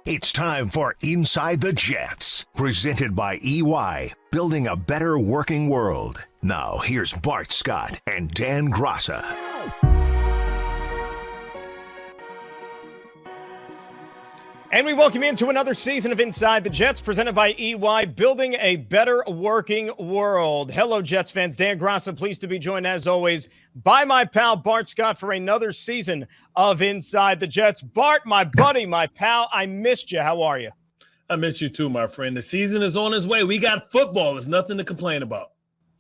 It's time for Inside the Jets, presented by EY, building a better working world. Now, here's Bart Scott and Dan Graca. And we welcome you into another season of Inside the Jets, presented by EY, building a better working world. Hello, Jets fans. Dan Graca, pleased to be joined, as always, by my pal Bart Scott for another season of Inside the Jets. Bart, my buddy, my pal, I missed you. How are you? I miss you too, my friend. The season is on its way. We got football. There's nothing to complain about.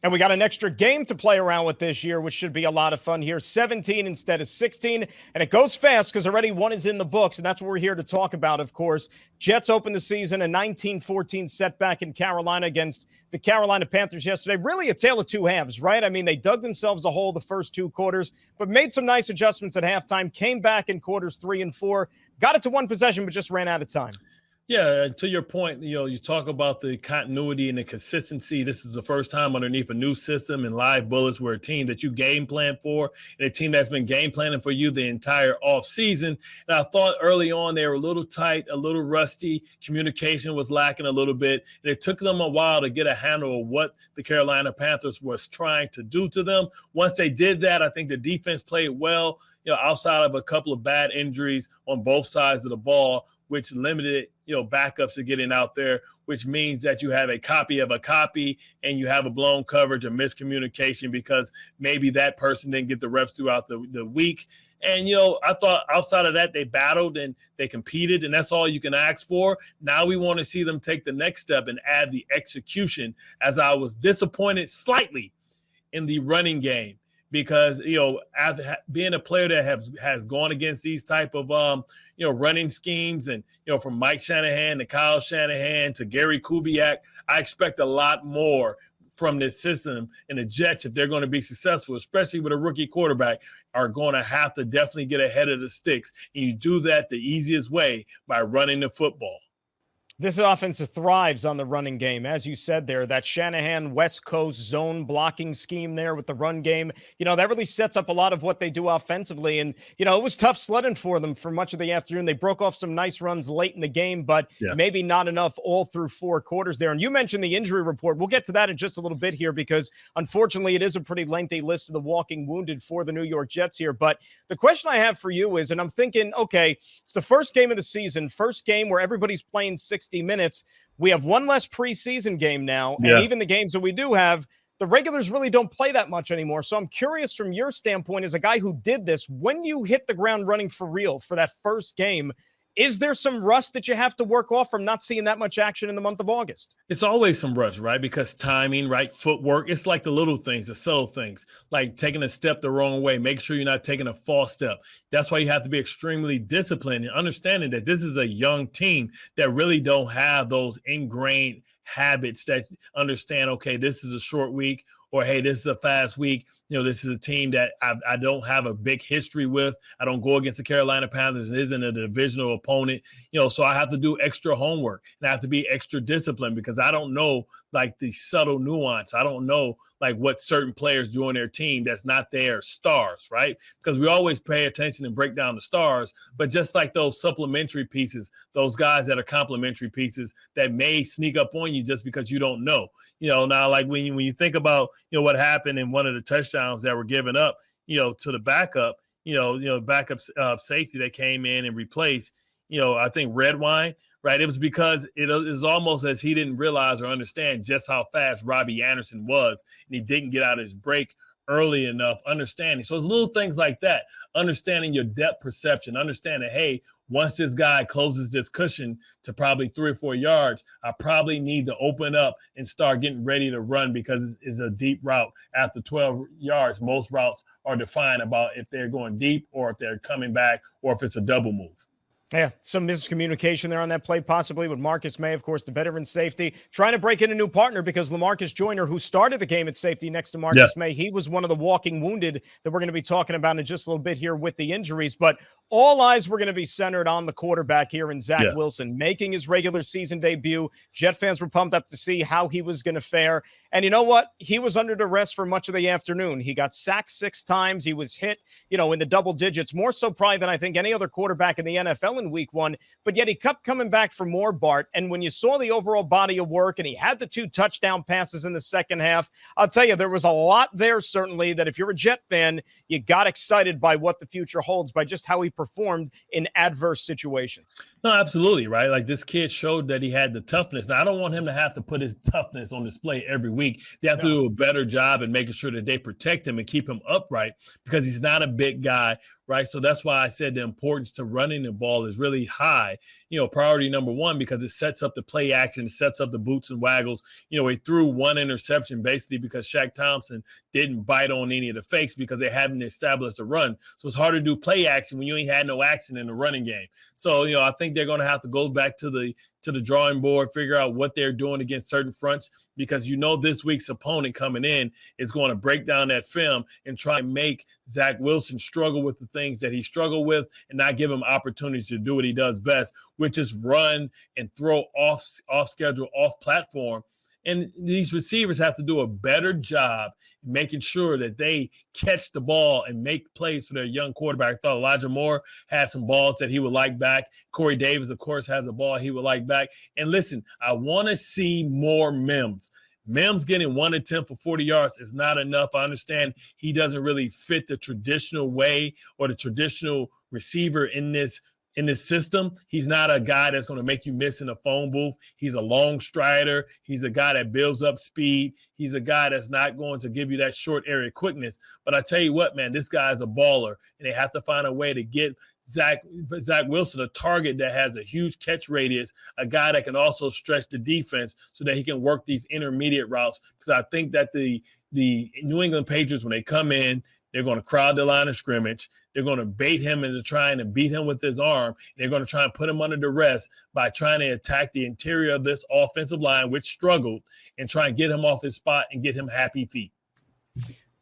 And we got an extra game to play around with this year, which should be a lot of fun here. 17 instead of 16. And it goes fast because already one is in the books, and that's what we're here to talk about, of course. Jets opened the season, a 19-14 setback in Carolina against the Carolina Panthers yesterday. Really a tale of two halves, right? I mean, they dug themselves a hole the first two quarters, but made some nice adjustments at halftime, came back in quarters 3 and 4, got it to one possession, but just ran out of time. Yeah, to your point, you talk about the continuity and the consistency. This is the first time underneath a new system, and live bullets were a team that you game plan for, and a team that's been game planning for you the entire offseason. And I thought early on they were a little tight, a little rusty. Communication was lacking a little bit, and it took them a while to get a handle of what the Carolina Panthers was trying to do to them. Once they did that, I think the defense played well, outside of a couple of bad injuries on both sides of the ball, which limited, backups to getting out there, which means that you have a copy of a copy and you have a blown coverage or miscommunication because maybe that person didn't get the reps throughout the week. And, I thought outside of that, they battled and they competed, and that's all you can ask for. Now we want to see them take the next step and add the execution, as I was disappointed slightly in the running game. Because, after being a player that has gone against these type of, running schemes and, from Mike Shanahan to Kyle Shanahan to Gary Kubiak, I expect a lot more from this system. And the Jets, if they're going to be successful, especially with a rookie quarterback, are going to have to definitely get ahead of the sticks. And you do that the easiest way by running the football. This offense thrives on the running game. As you said there, that Shanahan West Coast zone blocking scheme there with the run game, that really sets up a lot of what they do offensively. And, it was tough sledding for them for much of the afternoon. They broke off some nice runs late in the game, but maybe not enough all through 4 quarters there. And you mentioned the injury report. We'll get to that in just a little bit here because, unfortunately, it is a pretty lengthy list of the walking wounded for the New York Jets here. But the question I have for you is, and I'm thinking, okay, it's the first game of the season, first game where everybody's playing 60 minutes. We have one less preseason game now, and even the games that we do have, the regulars really don't play that much anymore. So I'm curious from your standpoint as a guy who did this, when you hit the ground running for real for that first game, is there some rust that you have to work off from not seeing that much action in the month of August? It's always some rust, right? Because timing, right? Footwork. It's like the little things, the subtle things, like taking a step the wrong way. Make sure you're not taking a false step. That's why you have to be extremely disciplined and understanding that this is a young team that really don't have those ingrained habits that understand, okay, this is a short week, or, hey, this is a fast week. This is a team that I don't have a big history with. I don't go against the Carolina Panthers. It isn't a divisional opponent. So I have to do extra homework and I have to be extra disciplined because I don't know, like, the subtle nuance. I don't know, like, what certain players do on their team that's not their stars, right? Because we always pay attention and break down the stars, but just like those supplementary pieces, those guys that are complementary pieces that may sneak up on you just because you don't know. Now, like when you think about, what happened in one of the touchdowns that were given up, to the backup, backup safety that came in and replaced, I think Redwine, right? It was because it is almost as he didn't realize or understand just how fast Robbie Anderson was, and he didn't get out of his break early enough, understanding. So it's little things like that, understanding your depth perception, understanding, hey, once this guy closes this cushion to probably 3 or 4 yards, I probably need to open up and start getting ready to run because it's a deep route. After 12 yards, most routes are defined about if they're going deep or if they're coming back or if it's a double move. Yeah, some miscommunication there on that play, possibly with Marcus May, of course, the veteran safety, trying to break in a new partner because LaMarcus Joyner, who started the game at safety next to Marcus May, he was one of the walking wounded that we're going to be talking about in just a little bit here with the injuries. But all eyes were going to be centered on the quarterback here in Zach Yeah. Wilson, making his regular season debut. Jet fans were pumped up to see how he was going to fare. And you know what? He was under duress for much of the afternoon. He got sacked 6 times. He was hit, in the double digits, more so probably than I think any other quarterback in the NFL in week 1. But yet he kept coming back for more, Bart. And when you saw the overall body of work and he had the 2 touchdown passes in the second half, I'll tell you, there was a lot there, certainly, that if you're a Jet fan, you got excited by what the future holds, by just how he performed in adverse situations. No, absolutely, right? Like, this kid showed that he had the toughness. Now, I don't want him to have to put his toughness on display every week. They have to do a better job in making sure that they protect him and keep him upright, because he's not a big guy, right? So that's why I said the importance to running the ball is really high, priority number 1, because it sets up the play action, it sets up the boots and waggles. He threw 1 interception basically because Shaq Thompson didn't bite on any of the fakes because they haven't established a run. So it's hard to do play action when you ain't had no action in the running game. So, I think they're going to have to go back to the drawing board, figure out what they're doing against certain fronts, because this week's opponent coming in is going to break down that film and try and make Zach Wilson struggle with the things that he struggled with and not give him opportunities to do what he does best, which is run and throw off schedule, off platform. And these receivers have to do a better job making sure that they catch the ball and make plays for their young quarterback. I thought Elijah Moore had some balls that he would like back. Corey Davis, of course, has a ball he would like back. And listen, I want to see more Mims. Mims getting 1 attempt for 40 yards is not enough. I understand he doesn't really fit the traditional way or the traditional receiver in this system. He's not a guy that's going to make you miss in a phone booth. He's a long strider. He's a guy that builds up speed. He's a guy that's not going to give you that short area quickness. But I tell you what, man, this guy is a baller, and they have to find a way to get Zach Wilson a target that has a huge catch radius, a guy that can also stretch the defense so that he can work these intermediate routes. Because I think that the New England Patriots, when they come in, they're going to crowd the line of scrimmage. They're going to bait him into trying to beat him with his arm. They're going to try and put him under duress by trying to attack the interior of this offensive line, which struggled, and try and get him off his spot and get him happy feet.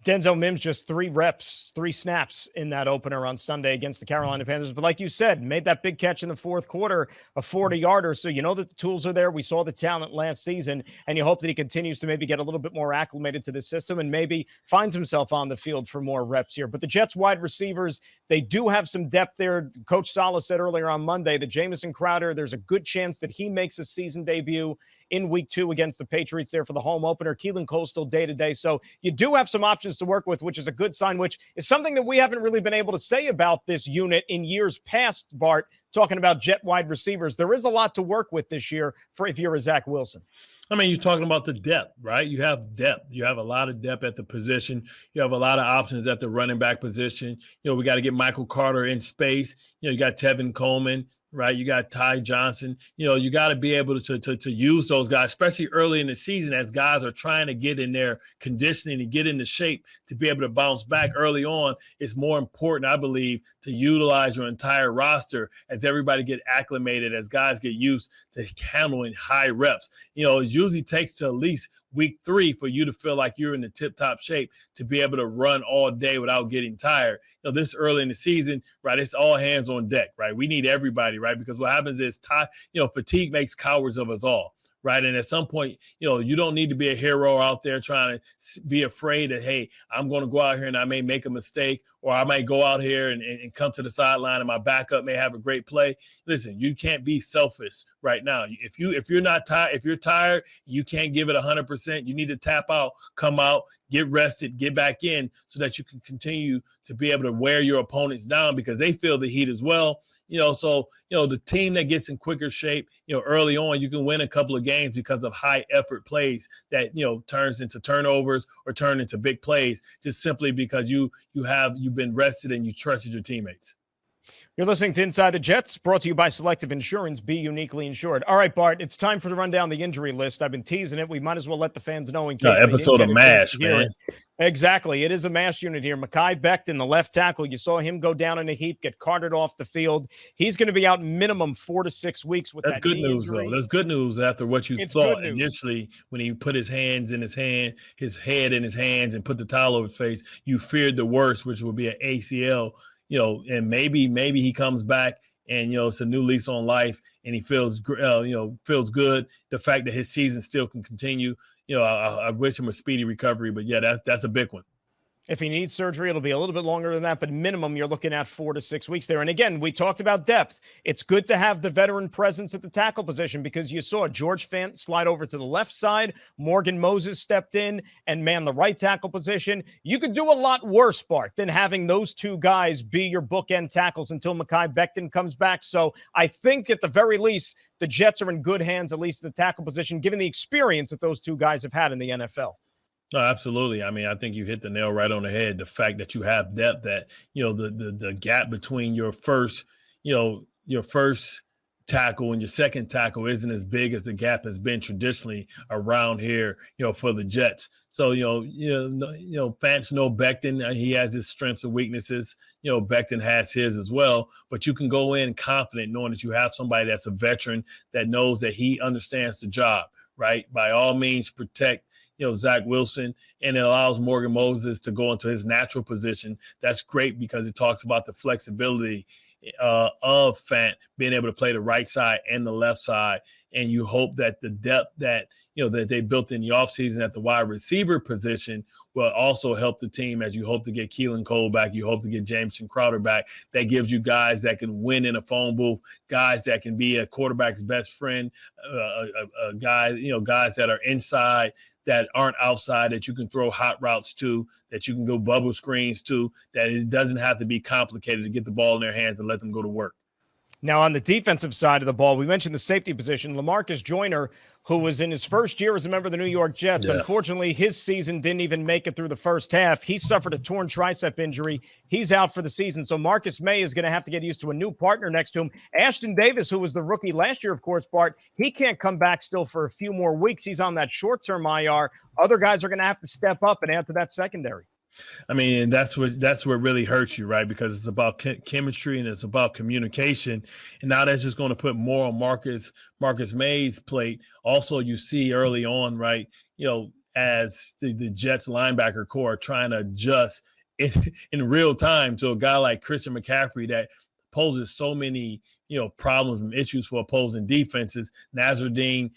Denzel Mims just 3 snaps in that opener on Sunday against the Carolina Panthers. But like you said, made that big catch in the fourth quarter, a 40-yarder. So you know that the tools are there. We saw the talent last season, and you hope that he continues to maybe get a little bit more acclimated to the system and maybe finds himself on the field for more reps here. But the Jets wide receivers, they do have some depth there. Coach Saleh said earlier on Monday that Jamison Crowder, there's a good chance that he makes a season debut in week 2 against the Patriots there for the home opener. Keelan Cole still day-to-day. So you do have some options to work with, which is a good sign, which is something that we haven't really been able to say about this unit in years past, Bart, talking about Jet wide receivers. There is a lot to work with this year for if you're a Zach Wilson. I mean, you're talking about the depth, right? You have depth. You have a lot of depth at the position. You have a lot of options at the running back position. We got to get Michael Carter in space. You got Tevin Coleman, right? You got Ty Johnson. You got to be able to use those guys, especially early in the season as guys are trying to get in their conditioning and get into shape to be able to bounce back early on. It's more important, I believe, to utilize your entire roster as everybody get acclimated, as guys get used to handling high reps. It usually takes to at least week 3 for you to feel like you're in the tip-top shape to be able to run all day without getting tired. This early in the season, right, it's all hands on deck, right? We need everybody, right? Because what happens is fatigue makes cowards of us all. Right. And at some point, you don't need to be a hero out there trying to be afraid that, hey, I'm going to go out here and I may make a mistake, or I might go out here and come to the sideline and my backup may have a great play. Listen, you can't be selfish right now. If you're not tired, if you're tired, you can't give it 100%. You need to tap out, come out, get rested, get back in so that you can continue to be able to wear your opponents down because they feel the heat as well. The team that gets in quicker shape, early on, you can win a couple of games because of high effort plays that, turns into turnovers or turn into big plays just simply because you've been rested and you trusted your teammates. You're listening to Inside the Jets, brought to you by Selective Insurance. Be uniquely insured. All right, Bart, it's time for the rundown the injury list. I've been teasing it. We might as well let the fans know in case episode of MASH, man. Exactly. It is a MASH unit here. Mekhi Becton, the left tackle. You saw him go down in a heap, get carted off the field. He's going to be out minimum 4 to 6 weeks with that knee injury. Though. That's good news after what you thought initially when he put his head in his hands, and put the towel over his face. You feared the worst, which would be an ACL and maybe he comes back and, it's a new lease on life and he feels good. The fact that his season still can continue, I wish him a speedy recovery, but yeah, that's a big one. If he needs surgery, it'll be a little bit longer than that, but minimum, you're looking at 4 to 6 weeks there. And again, we talked about depth. It's good to have the veteran presence at the tackle position because you saw George Fant slide over to the left side. Morgan Moses stepped in and man the right tackle position. You could do a lot worse, Bart, than having those two guys be your bookend tackles until Mekhi Becton comes back. So I think at the very least, the Jets are in good hands, at least at the tackle position, given the experience that those two guys have had in the NFL. No, absolutely. I mean, I think you hit the nail right on the head. The fact that you have depth, that, the gap between your first tackle and your second tackle isn't as big as the gap has been traditionally around here, for the Jets. So, fans know Becton. He has his strengths and weaknesses. Becton has his as well. But you can go in confident knowing that you have somebody that's a veteran that knows that he understands the job, right? By all means, protect Zach Wilson, and it allows Morgan Moses to go into his natural position. That's great because it talks about the flexibility of Fant being able to play the right side and the left side. And you hope that the depth that they built in the offseason at the wide receiver position will also help the team as you hope to get Keelan Cole back. You hope to get Jameson Crowder back. That gives you guys that can win in a phone booth, guys that can be a quarterback's best friend, guys that are inside, that aren't outside, that you can throw hot routes to, that you can go bubble screens to, that it doesn't have to be complicated to get the ball in their hands and let them go to work. Now, on the defensive side of the ball, we mentioned the safety position. LaMarcus Joyner, who was in his first year as a member of the New York Jets, unfortunately, his season didn't even make it through the first half. He suffered a torn tricep injury. He's out for the season. So Marcus May is going to have to get used to a new partner next to him. Ashton Davis, who was the rookie last year, of course, Bart, he can't come back still for a few more weeks. He's on that short-term IR. Other guys are going to have to step up and add to that secondary. I mean, that's what really hurts you, right? Because it's about chemistry and it's about communication. And now that's just going to put more on Marcus May's plate. Also, you see early on, right, as the Jets linebacker core are trying to adjust in real time to a guy like Christian McCaffrey that poses so many, problems and issues for opposing defenses. Nazardine,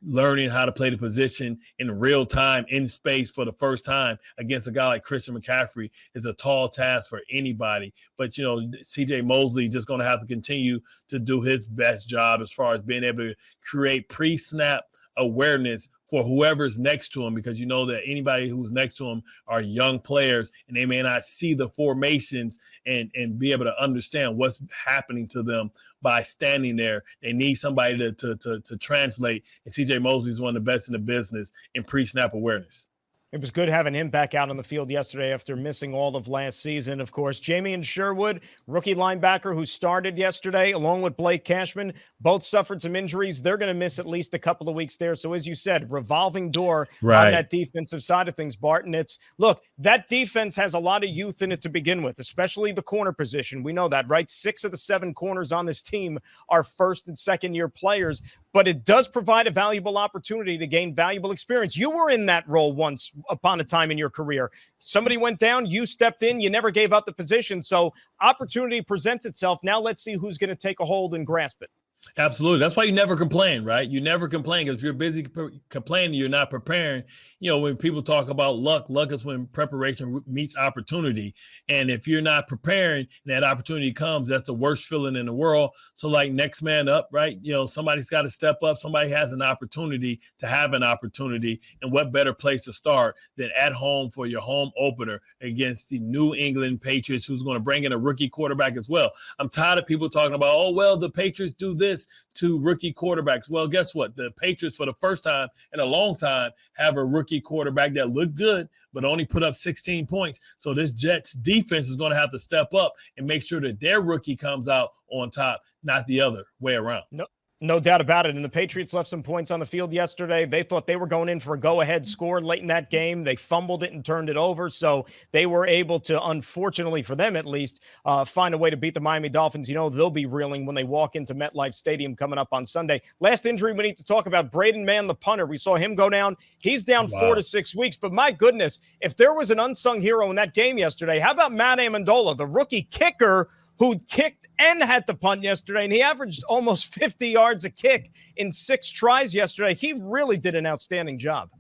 learning how to play the position in real time in space for the first time against a guy like Christian McCaffrey is a tall task for anybody. But, CJ Mosley just going to have to continue to do his best job as far as being able to create pre-snap awareness for whoever's next to him, because that anybody who's next to him are young players and they may not see the formations and be able to understand what's happening to them by standing there. They need somebody to translate, and CJ Mosley is one of the best in the business in pre-snap awareness. It was good having him back out on the field yesterday after missing all of last season. Of course, Jamie Sherwood, rookie linebacker who started yesterday, along with Blake Cashman, both suffered some injuries. They're going to miss at least a couple of weeks there. So as you said, revolving door on that defensive side of things, Barton. That defense has a lot of youth in it to begin with, especially the corner position. We know that, right? 6 of the 7 corners on this team are first and second year players, but it does provide a valuable opportunity to gain valuable experience. You were in that role once upon a time in your career. Somebody went down, you stepped in, you never gave up the position. So opportunity presents itself. Now let's see who's going to take a hold and grasp it. Absolutely. That's why you never complain, right? You never complain because you're busy complaining. You're not preparing. When people talk about luck is when preparation meets opportunity. And if you're not preparing and that opportunity comes, that's the worst feeling in the world. So like next man up, right? Somebody's got to step up. Somebody has an opportunity to have an opportunity. And what better place to start than at home for your home opener against the New England Patriots, who's going to bring in a rookie quarterback as well. I'm tired of people talking about, the Patriots do this to rookie quarterbacks. Well, guess what? The Patriots, for the first time in a long time, have a rookie quarterback that looked good, but only put up 16 points. So this Jets defense is going to have to step up and make sure that their rookie comes out on top, not the other way around. No doubt about it. And the Patriots left some points on the field yesterday. They thought they were going in for a go-ahead score late in that game. They fumbled it and turned it over. So they were able to, unfortunately for them at least, find a way to beat the Miami Dolphins. You know, they'll be reeling when they walk into MetLife Stadium coming up on Sunday. Last injury we need to talk about, Braden Mann, the punter. We saw him go down. He's down 4 to 6 weeks. But my goodness, if there was an unsung hero in that game yesterday, how about Matt Amendola, the rookie kicker, who kicked and had to punt yesterday, and he averaged almost 50 yards a kick in 6 tries yesterday. He really did an outstanding job.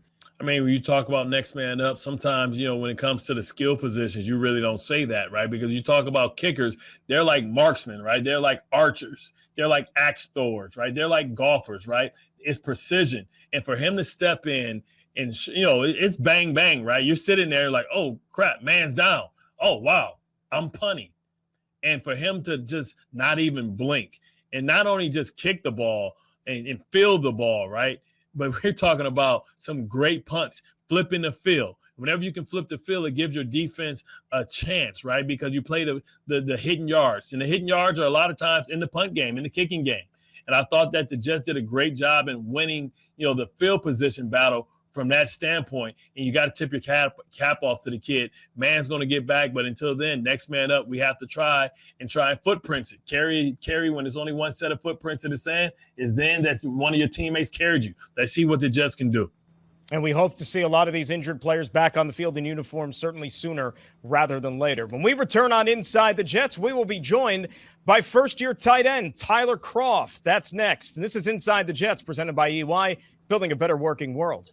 I mean, when you talk about next man up, sometimes, you know, when it comes to the skill positions, you really don't say that, right? Because you talk about kickers, they're like marksmen, right? They're like archers. They're like axe throwers, right? They're like golfers, right? It's precision. And for him to step in and, you know, it's bang, bang, right? You're sitting there like, oh, crap, man's down. Oh, wow, I'm punting. And for him to just not even blink and not only just kick the ball and field the ball, right? But we're talking about some great punts, flipping the field. Whenever you can flip the field, it gives your defense a chance, right? Because you play the hidden yards. And the hidden yards are a lot of times in the punt game, in the kicking game. And I thought that the Jets did a great job in winning, you know, the field position battle from that standpoint, and you got to tip your cap off to the kid. Man's going to get back, but until then, next man up, we have to try and footprints it. Carry when there's only one set of footprints in the sand, is then that's one of your teammates carried you. Let's see what the Jets can do. And we hope to see a lot of these injured players back on the field in uniform certainly sooner rather than later. When we return on Inside the Jets, we will be joined by first-year tight end Tyler Kroft. That's next. And this is Inside the Jets, presented by EY, building a better working world.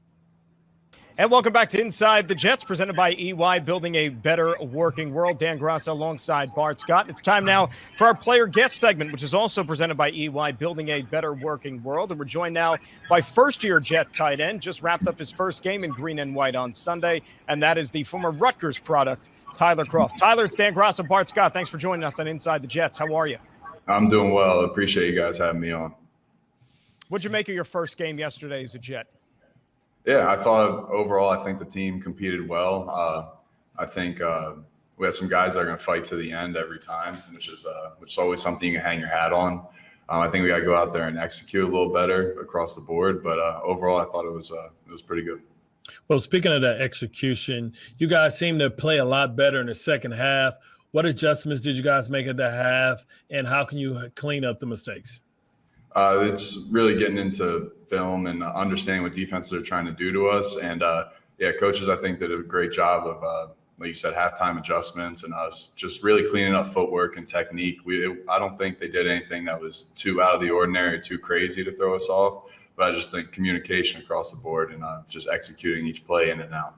And welcome back to Inside the Jets, presented by EY, building a better working world. Dan Graca alongside Bart Scott. It's time now for our player guest segment, which is also presented by EY, building a better working world. And we're joined now by first-year Jet tight end, just wrapped up his first game in green and white on Sunday, and that is the former Rutgers product, Tyler Kroft. Tyler, it's Dan Graca, Bart Scott. Thanks for joining us on Inside the Jets. How are you? I'm doing well. I appreciate you guys having me on. What'd you make of your first game yesterday as a Jet? Yeah, I thought overall, I think the team competed well. I think we had some guys that are going to fight to the end every time, which is always something you can hang your hat on. I think we got to go out there and execute a little better across the board. But overall, I thought it was pretty good. Well, speaking of that execution, you guys seem to play a lot better in the second half. What adjustments did you guys make at the half, and how can you clean up the mistakes? It's really getting into film and understanding what defenses are trying to do to us. And, coaches, I think, did a great job of, like you said, halftime adjustments and us just really cleaning up footwork and technique. I don't think they did anything that was too out of the ordinary, too crazy to throw us off. But I just think communication across the board and just executing each play in and out.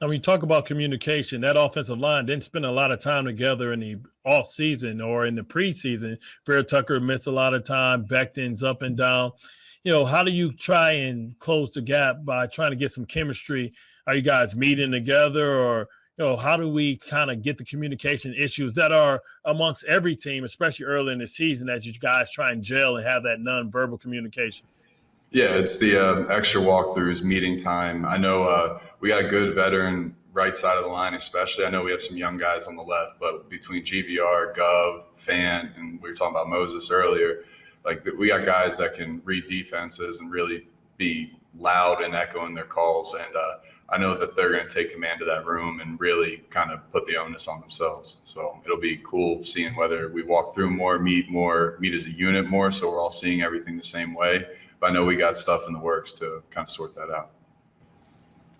Now, when you talk about communication, that offensive line didn't spend a lot of time together in the offseason or in the preseason. Bear Tucker missed a lot of time. Becton's up and down. You know, how do you try and close the gap by trying to get some chemistry? Are you guys meeting together, or, you know, how do we kind of get the communication issues that are amongst every team, especially early in the season, that you guys try and gel and have that nonverbal communication? Yeah, it's the extra walkthroughs, meeting time. I know we got a good veteran right side of the line, especially. I know we have some young guys on the left, but between GVR, Gov, Fan, and we were talking about Moses earlier, like we got guys that can read defenses and really be loud and echoing their calls. And I know that they're going to take command of that room and really kind of put the onus on themselves. So it'll be cool seeing whether we walk through more, meet as a unit more, so we're all seeing everything the same way. But I know we got stuff in the works to kind of sort that out.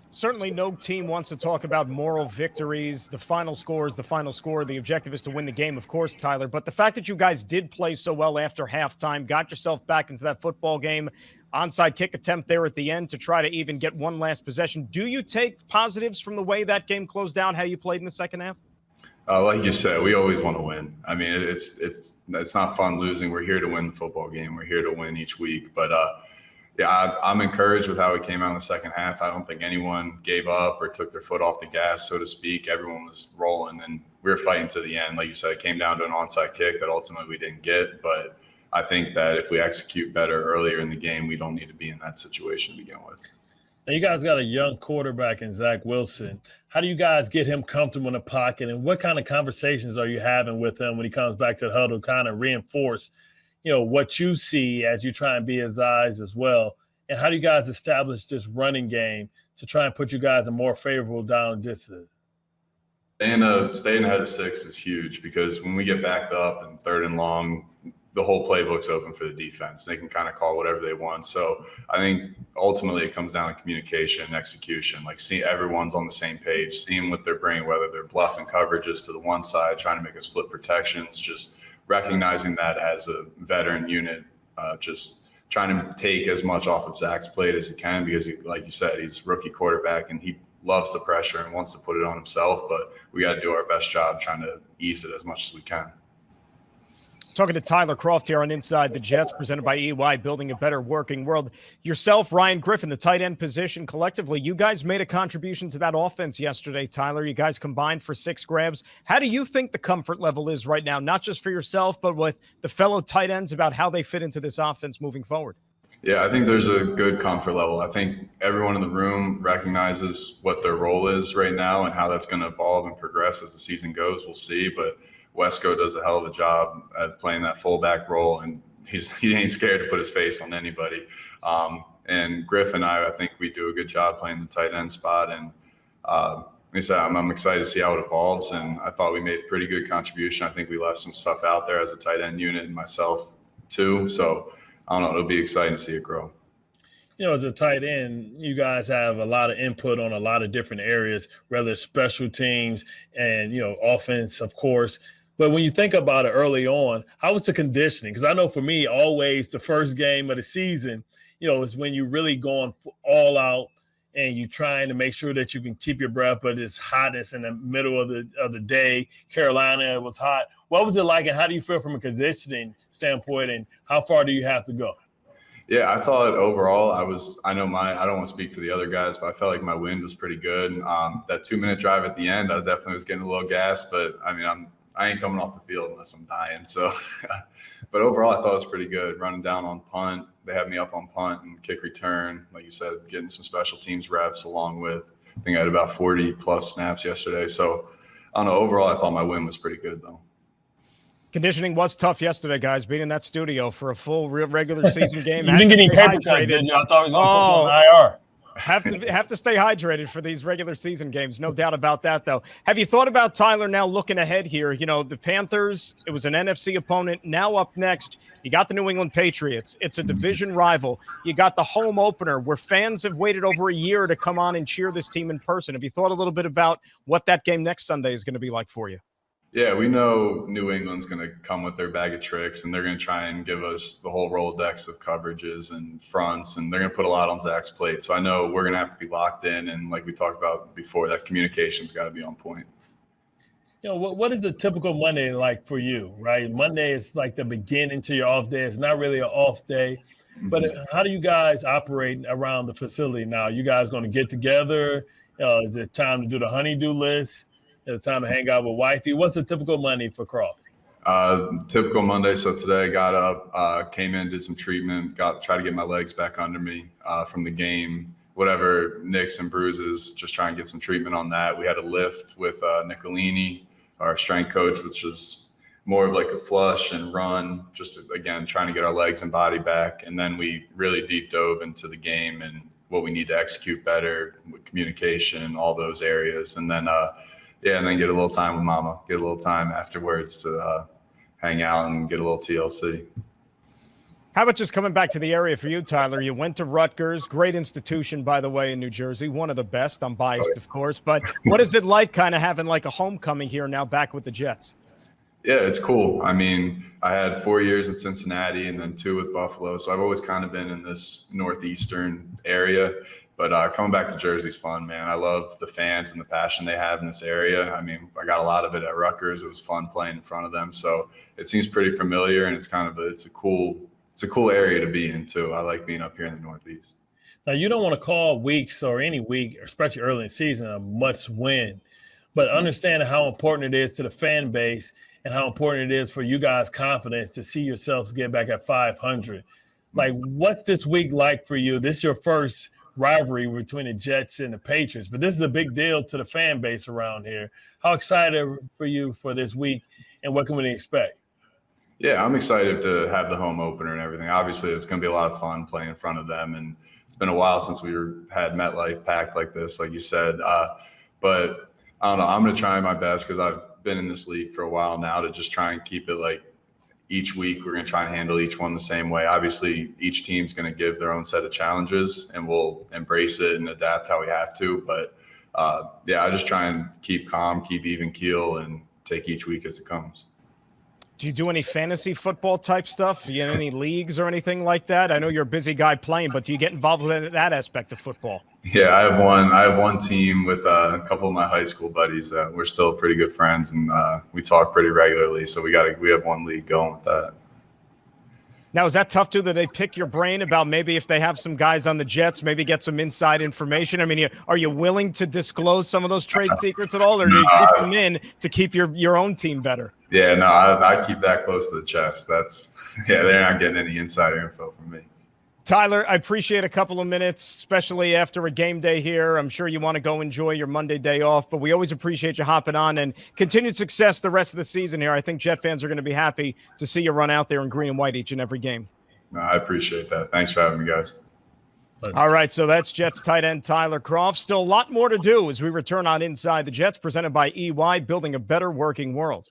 Certainly no team wants to talk about moral victories. The final score is the final score. The objective is to win the game, of course, Tyler. But the fact that you guys did play so well after halftime, got yourself back into that football game, onside kick attempt there at the end to try to even get one last possession. Do you take positives from the way that game closed down, how you played in the second half? Like you said, we always want to win. I mean, it's not fun losing. We're here to win the football game. We're here to win each week. But, I'm encouraged with how we came out in the second half. I don't think anyone gave up or took their foot off the gas, so to speak. Everyone was rolling, and we were fighting to the end. Like you said, it came down to an onside kick that ultimately we didn't get. But I think that if we execute better earlier in the game, we don't need to be in that situation to begin with. Now, you guys got a young quarterback in Zach Wilson. How do you guys get him comfortable in the pocket, and what kind of conversations are you having with him when he comes back to the huddle, kind of reinforce, what you see as you try and be his eyes as well? And how do you guys establish this running game to try and put you guys in more favorable down distance? Staying ahead of 6 is huge, because when we get backed up and 3rd and long, the whole playbook's open for the defense. They can kind of call whatever they want. So I think ultimately it comes down to communication and execution, like see everyone's on the same page, seeing what they're bringing, whether they're bluffing coverages to the one side, trying to make us flip protections, just recognizing that as a veteran unit, just trying to take as much off of Zach's plate as he can, because like you said, he's a rookie quarterback and he loves the pressure and wants to put it on himself, but we got to do our best job trying to ease it as much as we can. Talking to Tyler Kroft here on Inside the Jets, presented by EY, building a better working world. Yourself, Ryan Griffin, the tight end position, collectively, you guys made a contribution to that offense yesterday, Tyler. You guys combined for 6 grabs. How do you think the comfort level is right now, not just for yourself, but with the fellow tight ends, about how they fit into this offense moving forward? Yeah, I think there's a good comfort level. I think everyone in the room recognizes what their role is right now and how that's going to evolve and progress as the season goes. We'll see, but Wesco does a hell of a job at playing that fullback role, and he ain't scared to put his face on anybody. And Griff and I think we do a good job playing the tight end spot. And like I said, I'm excited to see how it evolves. And I thought we made a pretty good contribution. I think we left some stuff out there as a tight end unit and myself too. So I don't know, it'll be exciting to see it grow. As a tight end, you guys have a lot of input on a lot of different areas, whether it's special teams and, offense, of course. But when you think about it early on, how was the conditioning? Because I know for me, always the first game of the season, is when you're really going all out and you're trying to make sure that you can keep your breath, but it's hotness in the middle of the day. Carolina, it was hot. What was it like, and how do you feel from a conditioning standpoint, and how far do you have to go? Yeah, I thought overall I don't want to speak for the other guys, but I felt like my wind was pretty good. That 2-minute drive at the end, I definitely was getting a little gassed, but I mean, I ain't coming off the field unless I'm dying. So, but overall, I thought it was pretty good. Running down on punt, they had me up on punt and kick return. Like you said, getting some special teams reps along with, I think I had about 40 plus snaps yesterday. So, I don't know. Overall, I thought my win was pretty good though. Conditioning was tough yesterday, guys. Being in that studio for a full regular season game. You didn't get any paper cuts, did you? I thought he was going to put you on IR. Have to stay hydrated for these regular season games. No doubt about that, though. Have you thought about, Tyler, now looking ahead here? The Panthers, it was an NFC opponent. Now up next, you got the New England Patriots. It's a division rival. You got the home opener where fans have waited over a year to come on and cheer this team in person. Have you thought a little bit about what that game next Sunday is going to be like for you? Yeah, we know New England's going to come with their bag of tricks, and they're going to try and give us the whole Rolodex of coverages and fronts, and they're going to put a lot on Zach's plate. So I know we're going to have to be locked in, and like we talked about before, that communication's got to be on point. What is the typical Monday like for you, right? Monday is like the beginning to your off day. It's not really an off day. But how do you guys operate around the facility now? You guys going to get together? Is it time to do the honey-do list? It's time to hang out with wifey. What's a typical Monday for Croft? Typical Monday. So today I got up, came in, did some treatment, tried to get my legs back under me from the game, whatever nicks and bruises, just try and get some treatment on that. We had a lift with Nicolini, our strength coach, which was more of like a flush and run, just again, trying to get our legs and body back. And then we really deep dove into the game and what we need to execute better with communication, all those areas. And then, and then get a little time with mama, get a little time afterwards to hang out and get a little TLC. How about just coming back to the area for you, Tyler? You went to Rutgers, great institution, by the way, in New Jersey, one of the best. I'm biased, of course. But what is it like kind of having like a homecoming here now back with the Jets? Yeah, it's cool. I mean, I had 4 years in Cincinnati and then 2 with Buffalo. So I've always kind of been in this northeastern area. But coming back to Jersey is fun, man. I love the fans and the passion they have in this area. I mean, I got a lot of it at Rutgers. It was fun playing in front of them. So it seems pretty familiar, and it's kind of it's a cool area to be in too. I like being up here in the Northeast. Now, you don't want to call weeks or any week, especially early in the season, a must win, but understanding how important it is to the fan base and how important it is for you guys' confidence to see yourselves get back at 500. Like, what's this week like for you? This is your first rivalry between the Jets and the Patriots, but this is a big deal to the fan base around here. How excited for you for this week, and what can we expect? Yeah, I'm excited to have the home opener and everything. Obviously, it's going to be a lot of fun playing in front of them, and it's been a while since had MetLife packed like this, like you said. But I don't know. I'm going to try my best because I've been in this league for a while now to just try and keep it like each week we're going to try and handle each one the same way. Obviously, each team's going to give their own set of challenges, and we'll embrace it and adapt how we have to. But yeah, I just try and keep calm, keep even keel, and take each week as it comes. Do you do any fantasy football type stuff? Do you in any leagues or anything like that? I know you're a busy guy playing, but do you get involved with that aspect of football? Yeah, I have one team with a couple of my high school buddies that we're still pretty good friends, and we talk pretty regularly. So we have one league going with that. Now, is that tough too, that they pick your brain about maybe if they have some guys on the Jets, maybe get some inside information? I mean, are you willing to disclose some of those trade secrets at all, or do you keep them in to keep your own team better? Yeah, no, I keep that close to the chest. They're not getting any insider info from me. Tyler, I appreciate a couple of minutes, especially after a game day here. I'm sure you want to go enjoy your Monday day off, but we always appreciate you hopping on, and continued success the rest of the season here. I think Jet fans are going to be happy to see you run out there in green and white each and every game. No, I appreciate that. Thanks for having me, guys. All right, so that's Jets tight end Tyler Kroft. Still a lot more to do as we return on Inside the Jets, presented by EY, building a better working world.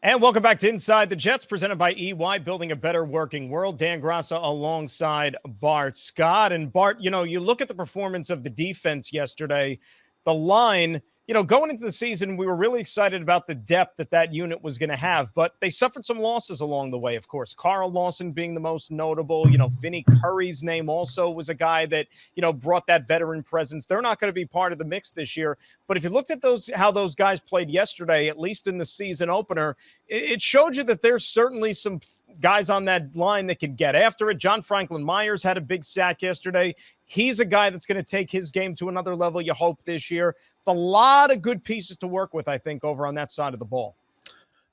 And welcome back to Inside the Jets, presented by EY, building a better working world. Dan Graca alongside Bart Scott. And Bart, you look at the performance of the defense yesterday, the line, going into the season, we were really excited about the depth that unit was going to have, but they suffered some losses along the way, of course. Carl Lawson being the most notable. Vinny Curry's name also was a guy that, brought that veteran presence. They're not going to be part of the mix this year. But if you looked at how those guys played yesterday, at least in the season opener, it showed you that there's certainly some guys on that line that can get after it. John Franklin Myers had a big sack yesterday. He's a guy that's going to take his game to another level, you hope, this year. It's a lot of good pieces to work with, I think, over on that side of the ball.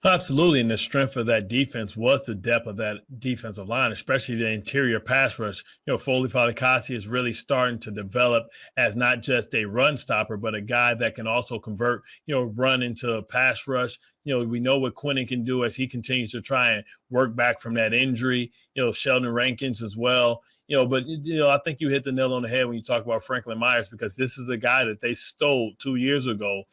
Absolutely, and the strength of that defense was the depth of that defensive line, especially the interior pass rush. Folorunso Fatukasi is really starting to develop as not just a run stopper, but a guy that can also convert, run into a pass rush. We know what Quinnen can do as he continues to try and work back from that injury. Sheldon Rankins as well. But I think you hit the nail on the head when you talk about Franklin Myers, because this is a guy that they stole 2 years ago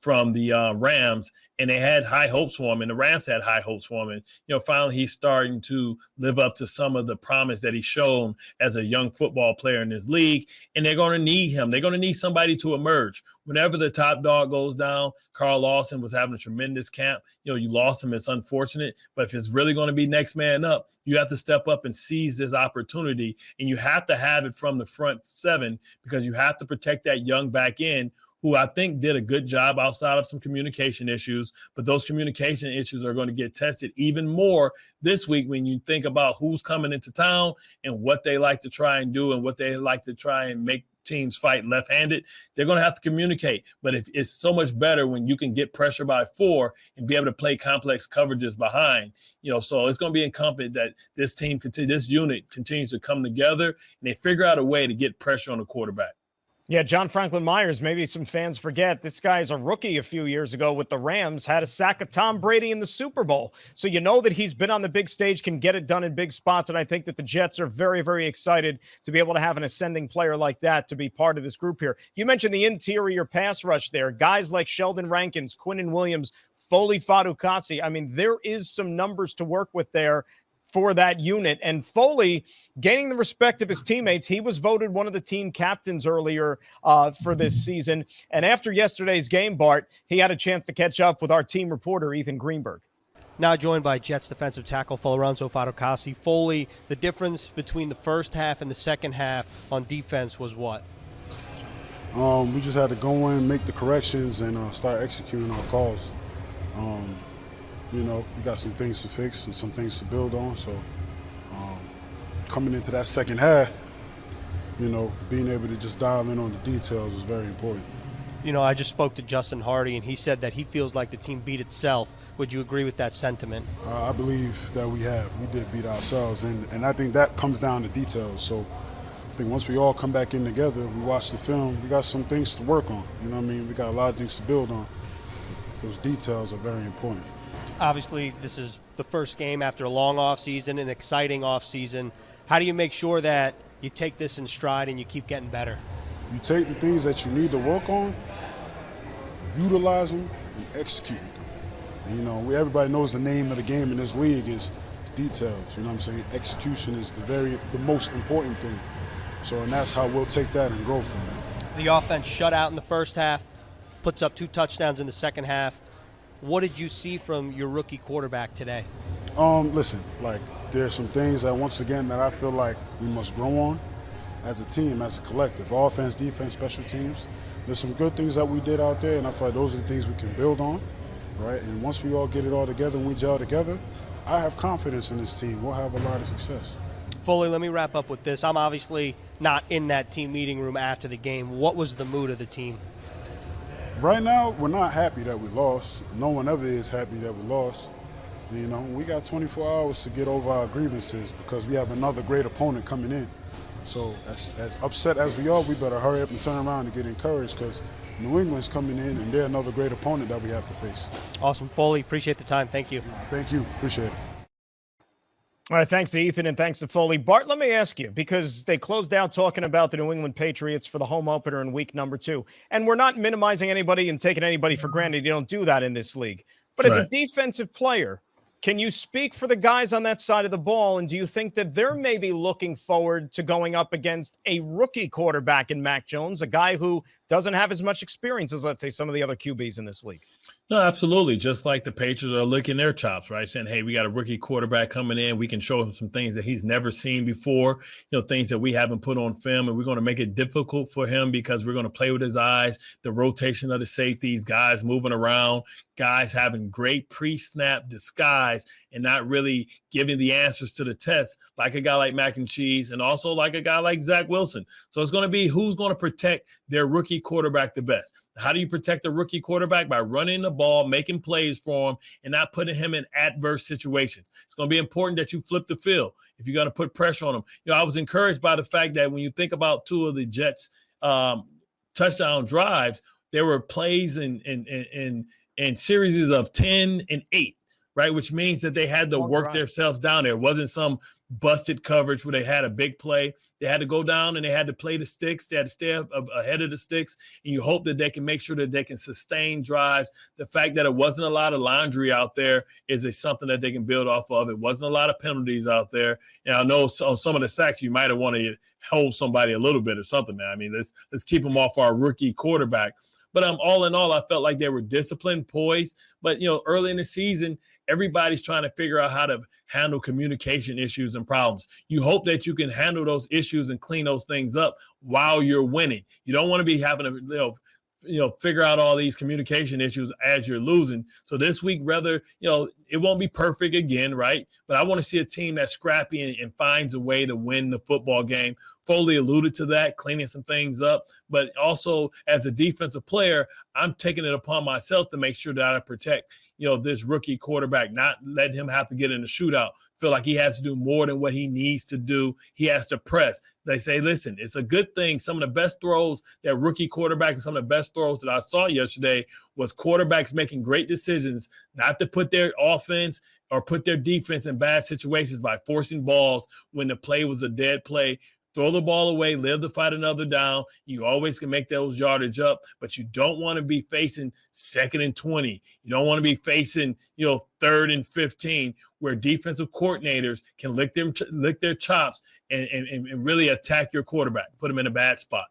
from the Rams, and they had high hopes for him, and the Rams had high hopes for him. And, finally he's starting to live up to some of the promise that he's shown as a young football player in this league, and they're going to need him. They're going to need somebody to emerge. Whenever the top dog goes down, Carl Lawson was having a tremendous camp. You lost him. It's unfortunate, but if it's really going to be next man up, you have to step up and seize this opportunity, and you have to have it from the front seven, because you have to protect that young back end, who I think did a good job outside of some communication issues. But those communication issues are going to get tested even more this week when you think about who's coming into town and what they like to try and do and what they like to try and make teams fight left-handed. They're going to have to communicate. But it's so much better when you can get pressure by 4 and be able to play complex coverages behind. So it's going to be incumbent that this unit continues to come together and they figure out a way to get pressure on the quarterback. Yeah, John Franklin Myers, maybe some fans forget, this guy's a rookie a few years ago with the Rams, had a sack of Tom Brady in the Super Bowl. So that he's been on the big stage, can get it done in big spots, and I think that the Jets are very, very excited to be able to have an ascending player like that to be part of this group here. You mentioned the interior pass rush there. Guys like Sheldon Rankins, Quinnen Williams, Folorunso Fatukasi. I mean, there is some numbers to work with there for that unit. And Foley gaining the respect of his teammates. He was voted one of the team captains earlier for this season. And after yesterday's game, Bart, he had a chance to catch up with our team reporter, Ethan Greenberg. Now joined by Jets defensive tackle Folorunso Fatukasi. Foley, the difference between the first half and the second half on defense was what? We just had to go in, make the corrections, and start executing our calls. We got some things to fix and some things to build on. So coming into that second half, being able to just dial in on the details is very important. I just spoke to Justin Hardy, and he said that he feels like the team beat itself. Would you agree with that sentiment? I believe that we did beat ourselves, and I think that comes down to details. So I think once we all come back in together, we watch the film, we got some things to work on. We got a lot of things to build on. Those details are very important. Obviously, this is the first game after a long offseason, an exciting offseason. How do you make sure that you take this in stride and you keep getting better? You take the things that you need to work on, utilize them, and execute with them. And, you know, everybody knows the name of the game in this league is details. You know what I'm saying? Execution is the most important thing. So, and that's how we'll take that and grow from it. The offense shut out in the first half, puts up 2 touchdowns in the second half. What did you see from your rookie quarterback today? Listen, like, there are some things that, once again, that I feel like we must grow on as a team, as a collective. Offense, defense, special teams. There's some good things that we did out there, and I feel like those are the things we can build on, right? And once we all get it all together and we gel together, I have confidence in this team. We'll have a lot of success. Foley, let me wrap up with this. I'm obviously not in that team meeting room after the game. What was the mood of the team? Right now, we're not happy that we lost. No one ever is happy that we lost. You know, we got 24 hours to get over our grievances because we have another great opponent coming in. So as upset as we are, we better hurry up and turn around and get encouraged because New England's coming in and they're another great opponent that we have to face. Awesome. Foley, appreciate the time. Thank you. Thank you. Appreciate it. All right, thanks to Ethan and thanks to Foley. Bart, let me ask you, because they closed out talking about the New England Patriots for the home opener in week number 2. And we're not minimizing anybody and taking anybody for granted. You don't do that in this league. But as a defensive player, can you speak for the guys on that side of the ball? And do you think that they're maybe looking forward to going up against a rookie quarterback in Mac Jones, a guy who doesn't have as much experience as, let's say, some of the other QBs in this league? No, absolutely. Just like the Patriots are licking their chops, right? Saying, hey, we got a rookie quarterback coming in. We can show him some things that he's never seen before, you know, things that we haven't put on film. And we're going to make it difficult for him because we're going to play with his eyes, the rotation of the safeties, guys moving around, guys having great pre-snap disguise and not really giving the answers to the test like a guy like Mac and Cheese and also like a guy like Zach Wilson. So it's going to be who's going to protect their rookie quarterback the best. How do you protect a rookie quarterback? By running the ball, making plays for him, and not putting him in adverse situations. It's going to be important that you flip the field if you're going to put pressure on him. You know, I was encouraged by the fact that when you think about 2 of the Jets' touchdown drives, there were plays in series of 10 and 8, right? Which means that they had to work themselves down there. It wasn't some busted coverage where they had a big play. They had to go down and they had to play the sticks. They had to stay ahead of the sticks. And you hope that they can make sure that they can sustain drives. The fact that it wasn't a lot of laundry out there is something that they can build off of. It wasn't a lot of penalties out there. And I know on some of the sacks, you might have wanted to hold somebody a little bit or something, man. I mean, let's keep them off our rookie quarterback. But all in all, I felt like they were disciplined, poised. But, you know, early in the season, everybody's trying to figure out how to handle communication issues and problems. You hope that you can handle those issues and clean those things up while you're winning. You don't want to be having to, figure out all these communication issues as you're losing. So this week, it won't be perfect again, right? But I want to see a team that's scrappy and finds a way to win the football game. Foley alluded to that, cleaning some things up. But also, as a defensive player, I'm taking it upon myself to make sure that I protect, this rookie quarterback, not let him have to get in a shootout. Feel like he has to do more than what he needs to do. He has to press. They say, listen, it's a good thing. Some of the best throws that rookie quarterbacks, some of the best throws that I saw yesterday was quarterbacks making great decisions not to put their offense or put their defense in bad situations by forcing balls when the play was a dead play. Throw the ball away, live to fight another down. You always can make those yardage up, but you don't want to be facing 2nd and 20. You don't want to be facing, 3rd and 15, where defensive coordinators can lick their chops and really attack your quarterback, put them in a bad spot.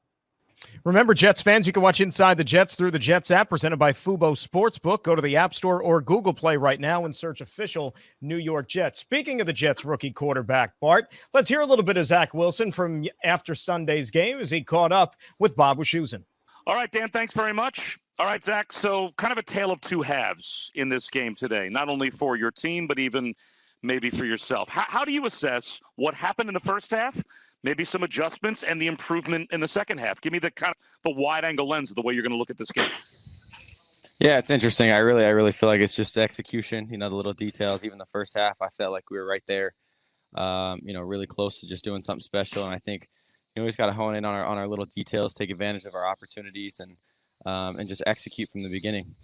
Remember, Jets fans, you can watch Inside the Jets through the Jets app presented by Fubo Sportsbook. Go to the App Store or Google Play right now and search official New York Jets. Speaking of the Jets rookie quarterback, Bart, let's hear a little bit of Zach Wilson from after Sunday's game as he caught up with Bob Wischusen. All right, Dan, thanks very much. All right, Zach, so kind of a tale of two halves in this game today, not only for your team, but even maybe for yourself. How do you assess what happened in the first half? Maybe some adjustments and the improvement in the second half. Give me the kind of the wide angle lens of the way you're going to look at this game. Yeah, it's interesting. I really feel like it's just execution. The little details. Even the first half, I felt like we were right there. Really close to just doing something special. And I think we just got to hone in on our little details, take advantage of our opportunities, and just execute from the beginning.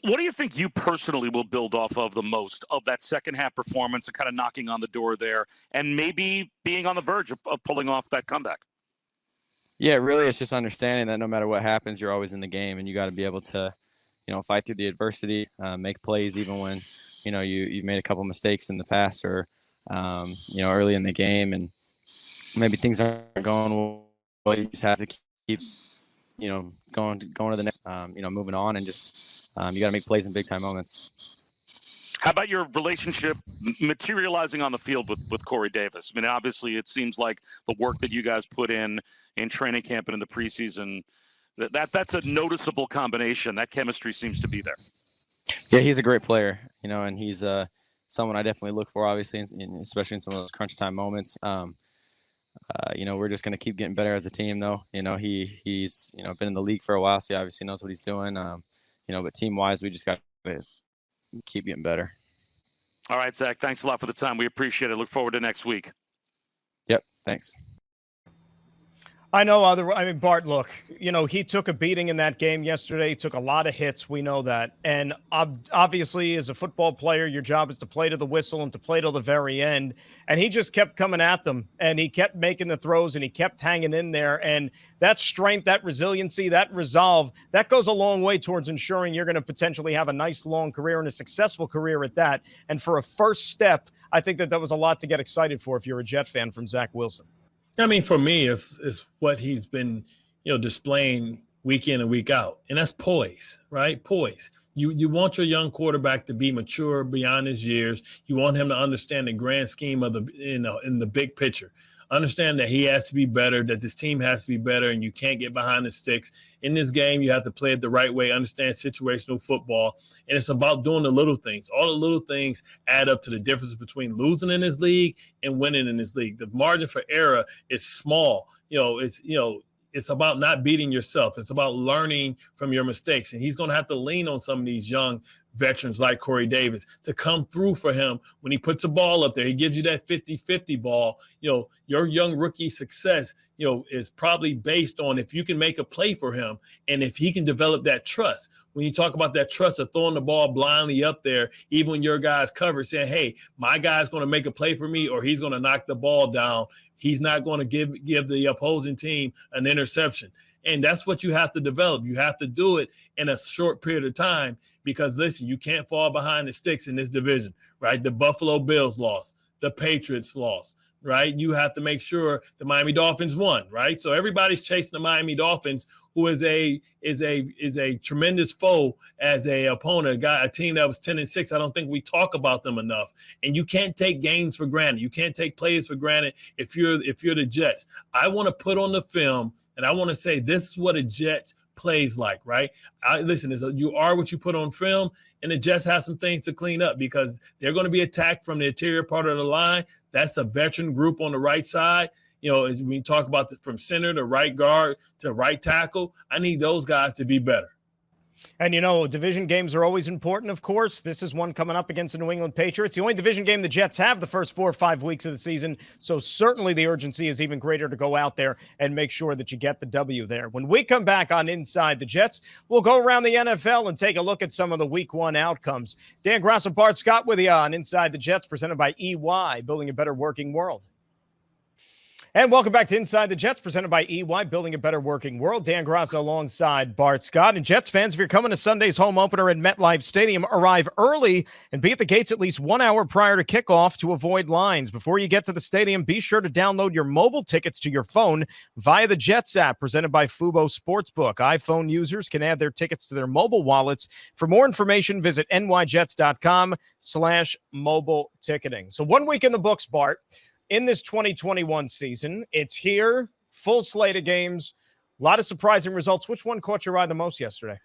What do you think you personally will build off of the most of that second half performance and kind of knocking on the door there and maybe being on the verge of pulling off that comeback? Yeah, really, it's just understanding that no matter what happens, you're always in the game, and you got to be able to, fight through the adversity, make plays even when, you've made a couple mistakes in the past or, early in the game, and maybe things aren't going well. You just have to keep, going to the next, moving on, and just you got to make plays in big time moments. How about your relationship materializing on the field with Corey Davis? I mean, obviously, it seems like the work that you guys put in training camp and in the preseason, that's a noticeable combination. That chemistry seems to be there. Yeah, he's a great player, and he's someone I definitely look for, obviously, especially in some of those crunch time moments. We're just going to keep getting better as a team, though. He's been in the league for a while, so he obviously knows what he's doing. But team-wise, we just got to keep getting better. All right, Zach, thanks a lot for the time. We appreciate it. Look forward to next week. Yep, thanks. I know Bart, look, he took a beating in that game yesterday. He took a lot of hits. We know that. And obviously, as a football player, your job is to play to the whistle and to play till the very end. And he just kept coming at them, and he kept making the throws, and he kept hanging in there. And that strength, that resiliency, that resolve, that goes a long way towards ensuring you're going to potentially have a nice long career and a successful career at that. And for a first step, I think that was a lot to get excited for if you're a Jet fan from Zach Wilson. I mean, for me, it's what he's been, displaying week in and week out, and that's poise, right? Poise. You want your young quarterback to be mature beyond his years. You want him to understand the grand scheme of in the big picture. Understand that he has to be better, that this team has to be better, and you can't get behind the sticks. In this game, you have to play it the right way, understand situational football, and it's about doing the little things. All the little things add up to the difference between losing in this league and winning in this league. The margin for error is small. It's about not beating yourself. It's about learning from your mistakes, and he's going to have to lean on some of these young veterans like Corey Davis to come through for him when he puts a ball up there. He gives you that 50-50 ball. Your young rookie success, is probably based on if you can make a play for him and if he can develop that trust. When you talk about that trust of throwing the ball blindly up there, even when your guy's covered, saying, hey, my guy's going to make a play for me or he's going to knock the ball down. He's not going to give the opposing team an interception. And that's what you have to develop. You have to do it in a short period of time because, listen, you can't fall behind the sticks in this division, right? The Buffalo Bills lost. The Patriots lost, right? You have to make sure the Miami Dolphins won, right? So everybody's chasing the Miami Dolphins, who is a tremendous foe as a opponent, a team that was 10-6. I don't think we talk about them enough. And you can't take games for granted. You can't take plays for granted if you're the Jets. I want to put on the film, and I want to say this is what a Jets plays like, right? Listen, you are what you put on film, and the Jets have some things to clean up because they're going to be attacked from the interior part of the line. That's a veteran group on the right side. As we talk about from center to right guard to right tackle, I need those guys to be better. And, division games are always important, of course. This is one coming up against the New England Patriots. The only division game the Jets have the first 4 or 5 weeks of the season. So certainly the urgency is even greater to go out there and make sure that you get the W there. When we come back on Inside the Jets, we'll go around the NFL and take a look at some of the Week 1 outcomes. Dan Graca, Bart Scott with you on Inside the Jets, presented by EY, building a better working world. And welcome back to Inside the Jets, presented by EY, building a better working world. Dan Graca alongside Bart Scott. And Jets fans, if you're coming to Sunday's home opener at MetLife Stadium, arrive early and be at the gates at least 1 hour prior to kickoff to avoid lines. Before you get to the stadium, be sure to download your mobile tickets to your phone via the Jets app, presented by Fubo Sportsbook. iPhone users can add their tickets to their mobile wallets. For more information, visit nyjets.com/mobile ticketing. So 1 week in the books, Bart. In this 2021 season, it's here, full slate of games, a lot of surprising results. Which one caught your eye the most yesterday?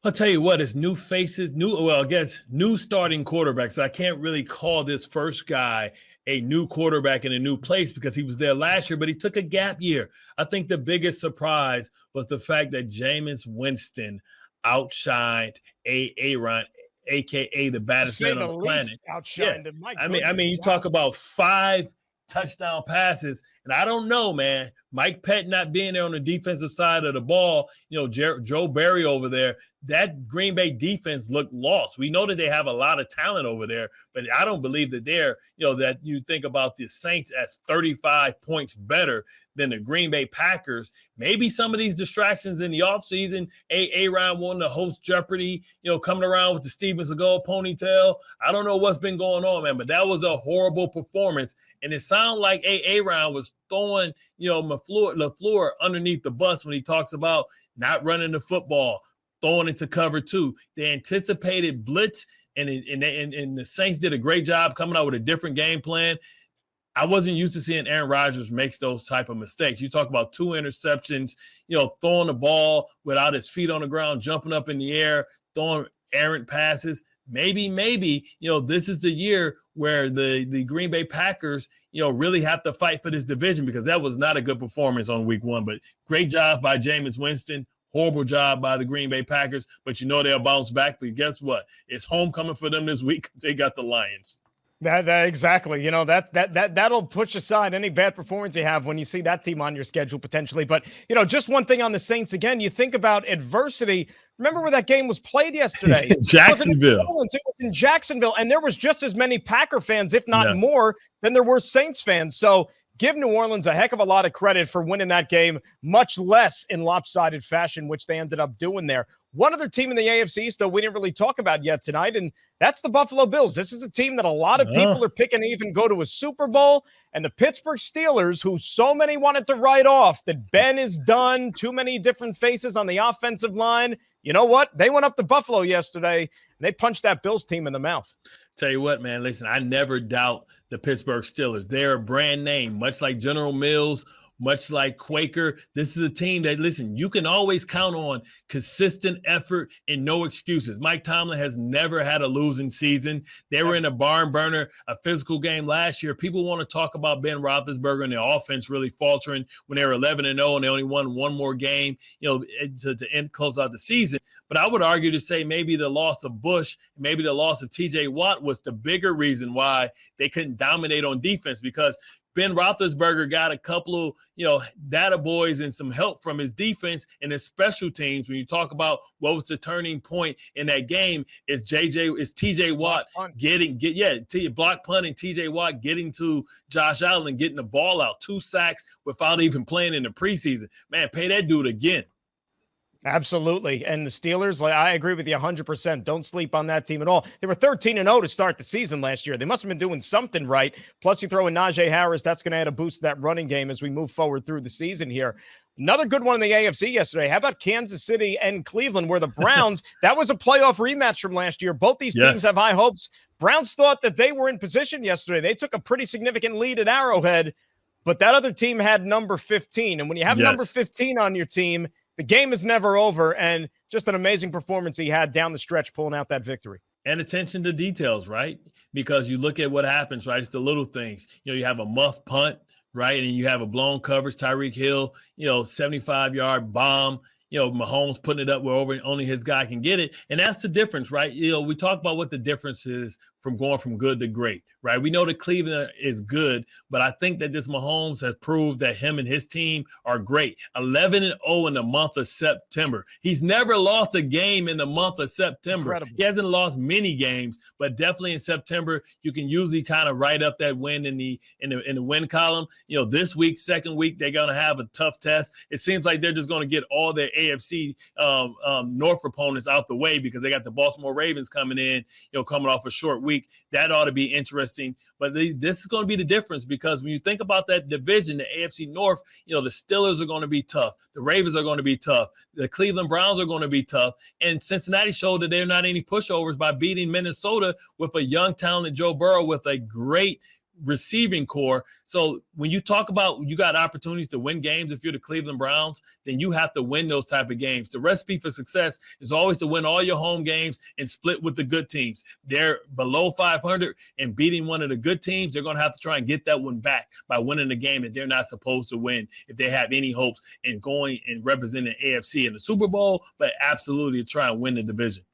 I'll tell you what, it's new faces, new starting quarterbacks. I can't really call this first guy a new quarterback in a new place because he was there last year, but he took a gap year. I think the biggest surprise was the fact that Jameis Winston outshined Aaron, a.k.a. the baddest man on the planet. Outshined him. I mean, you talk about 5 touchdown passes, and But I don't know, man. Mike Pett not being there on the defensive side of the ball, Joe Barry over there, that Green Bay defense looked lost. We know that they have a lot of talent over there, but I don't believe that that you think about the Saints as 35 points better than the Green Bay Packers. Maybe some of these distractions in the offseason, Aaron wanting to host Jeopardy, coming around with the Steven Seagal ponytail. I don't know what's been going on, man, but that was a horrible performance. And it sounded like Aaron was throwing, LaFleur underneath the bus when he talks about not running the football, throwing into cover two. They anticipated blitz, and the Saints did a great job coming out with a different game plan. I wasn't used to seeing Aaron Rodgers make those type of mistakes. You talk about 2 interceptions, throwing the ball without his feet on the ground, jumping up in the air, throwing errant passes. Maybe, this is the year where the Green Bay Packers, really have to fight for this division, because that was not a good performance on week 1. But great job by Jameis Winston. Horrible job by the Green Bay Packers. But they'll bounce back. But guess what? It's homecoming for them this week. They got the Lions. That exactly. That'll push aside any bad performance you have when you see that team on your schedule potentially. But, just one thing on the Saints again, you think about adversity. Remember where that game was played yesterday? Jacksonville. It was in Jacksonville, and there was just as many Packer fans, if not more, than there were Saints fans. So give New Orleans a heck of a lot of credit for winning that game, much less in lopsided fashion, which they ended up doing there. One other team in the AFC East, though, we didn't really talk about yet tonight, and that's the Buffalo Bills. This is a team that a lot of people are picking to even go to a Super Bowl, and the Pittsburgh Steelers, who so many wanted to write off that Ben is done, too many different faces on the offensive line. You know what? They went up to Buffalo yesterday, and they punched that Bills team in the mouth. Tell you what, man, listen, I never doubt the Pittsburgh Steelers. They're a brand name, much like General Mills, much like Quaker. This is a team that, listen, you can always count on consistent effort and no excuses. Mike Tomlin has never had a losing season. They were in a barn burner, a physical game last year. People want to talk about Ben Roethlisberger and their offense really faltering when they were 11-0 and they only won one more game, to close out the season. But I would argue to say maybe the loss of Bush, maybe the loss of TJ Watt was the bigger reason why they couldn't dominate on defense, because Ben Roethlisberger got a couple of, data boys and some help from his defense and his special teams. When you talk about what was the turning point in that game, is TJ Watt block punt, and TJ Watt getting to Josh Allen and getting the ball out. 2 sacks without even playing in the preseason. Man, pay that dude again. Absolutely. And the Steelers, I agree with you 100%. Don't sleep on that team at all. They were 13-0 to start the season last year. They must have been doing something right. Plus, you throw in Najee Harris. That's going to add a boost to that running game as we move forward through the season here. Another good one in the AFC yesterday. How about Kansas City and Cleveland, where the Browns, that was a playoff rematch from last year. Both these teams have high hopes. Browns thought that they were in position yesterday. They took a pretty significant lead at Arrowhead, but that other team had number 15. And when you have number 15 on your team, the game is never over, and just an amazing performance he had down the stretch pulling out that victory. And attention to details, right? Because you look at what happens, right? It's the little things. You have a muff punt, right? And you have a blown coverage, Tyreek Hill, 75-yard bomb. Mahomes putting it up where only his guy can get it. And that's the difference, right? We talk about what the difference is from going from good to great, right? We know that Cleveland is good, but I think that this Mahomes has proved that him and his team are great. 11-0 in the month of September. He's never lost a game in the month of September. Incredible. He hasn't lost many games, but definitely in September, you can usually kind of write up that win in the win column. This week, second week, they're going to have a tough test. It seems like they're just going to get all their AFC North opponents out the way, because they got the Baltimore Ravens coming in, coming off a short week. That ought to be interesting. But this is going to be the difference, because when you think about that division, the AFC North, the Steelers are going to be tough. The Ravens are going to be tough. The Cleveland Browns are going to be tough. And Cincinnati showed that they're not any pushovers by beating Minnesota with a young, talented Joe Burrow with a great receiving core. So when you talk about you got opportunities to win games, if you're the Cleveland Browns, then you have to win those type of games. The recipe for success is always to win all your home games and split with the good teams. They're below 500 and beating one of the good teams. They're going to have to try and get that one back by winning the game that they're not supposed to win if they have any hopes in going and representing AFC in the Super Bowl, but absolutely try and win the division.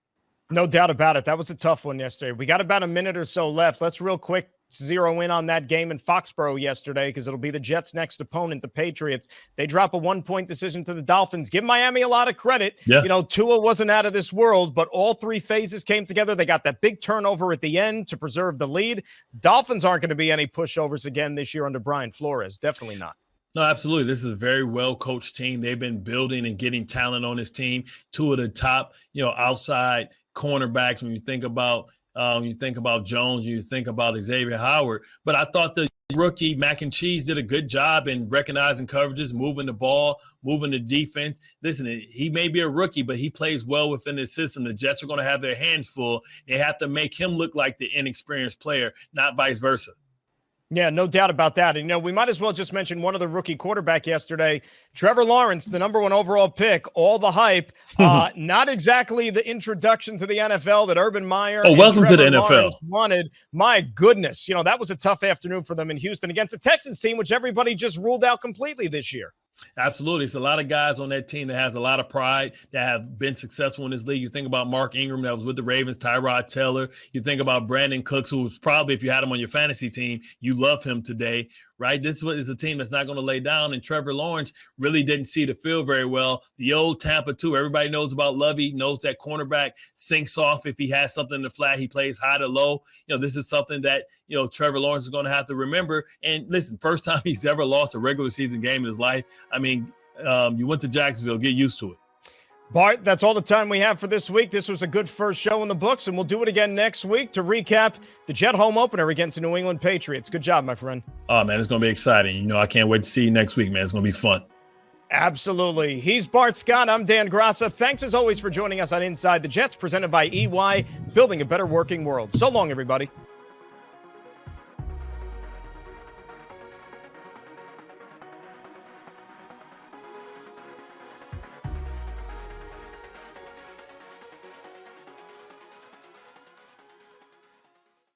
No doubt about it. That was a tough one yesterday. We got about a minute or so left. Let's real quick zero in on that game in Foxborough yesterday because it'll be the Jets' next opponent, the Patriots. They drop a 1-point decision to the Dolphins. Give Miami a lot of credit. Yeah. You know, Tua wasn't out of this world, but all three phases came together. They got that big turnover at the end to preserve the lead. Dolphins aren't going to be any pushovers again this year under Brian Flores. Definitely not. No, absolutely. This is a very well-coached team. They've been building and getting talent on this team. Two of the top, outside cornerbacks when you think about Jones, you think about Xavier Howard. But I thought the rookie Mac and Cheese did a good job in recognizing coverages, moving the ball, moving the defense. Listen, he may be a rookie, but he plays well within the system. The Jets are going to have their hands full. They have to make him look like the inexperienced player, not vice versa. Yeah, no doubt about that. And, we might as well just mention one of the rookie quarterback yesterday, Trevor Lawrence, the number 1 overall pick, all the hype. Not exactly the introduction to the NFL that Urban Meyer welcome Trevor to the NFL. Lawrence wanted. My goodness, that was a tough afternoon for them in Houston against a Texans team, which everybody just ruled out completely this year. Absolutely. It's a lot of guys on that team that has a lot of pride, that have been successful in this league. You think about Mark Ingram that was with the Ravens, Tyrod Taylor. You think about Brandon Cooks, who was probably, if you had him on your fantasy team, you love him today, right? This is a team that's not going to lay down, and Trevor Lawrence really didn't see the field very well. The old Tampa, too. Everybody knows about Lovey, knows that cornerback sinks off if he has something in the flat. He plays high to low. This is something that, Trevor Lawrence is going to have to remember. And listen, first time he's ever lost a regular season game in his life. I mean, you went to Jacksonville. Get used to it. Bart, that's all the time we have for this week. This was a good first show in the books, and we'll do it again next week to recap the Jet home opener against the New England Patriots. Good job, my friend. Oh, man, it's going to be exciting. I can't wait to see you next week, man. It's going to be fun. Absolutely. He's Bart Scott. I'm Dan Graca. Thanks, as always, for joining us on Inside the Jets, presented by EY, building a better working world. So long, everybody.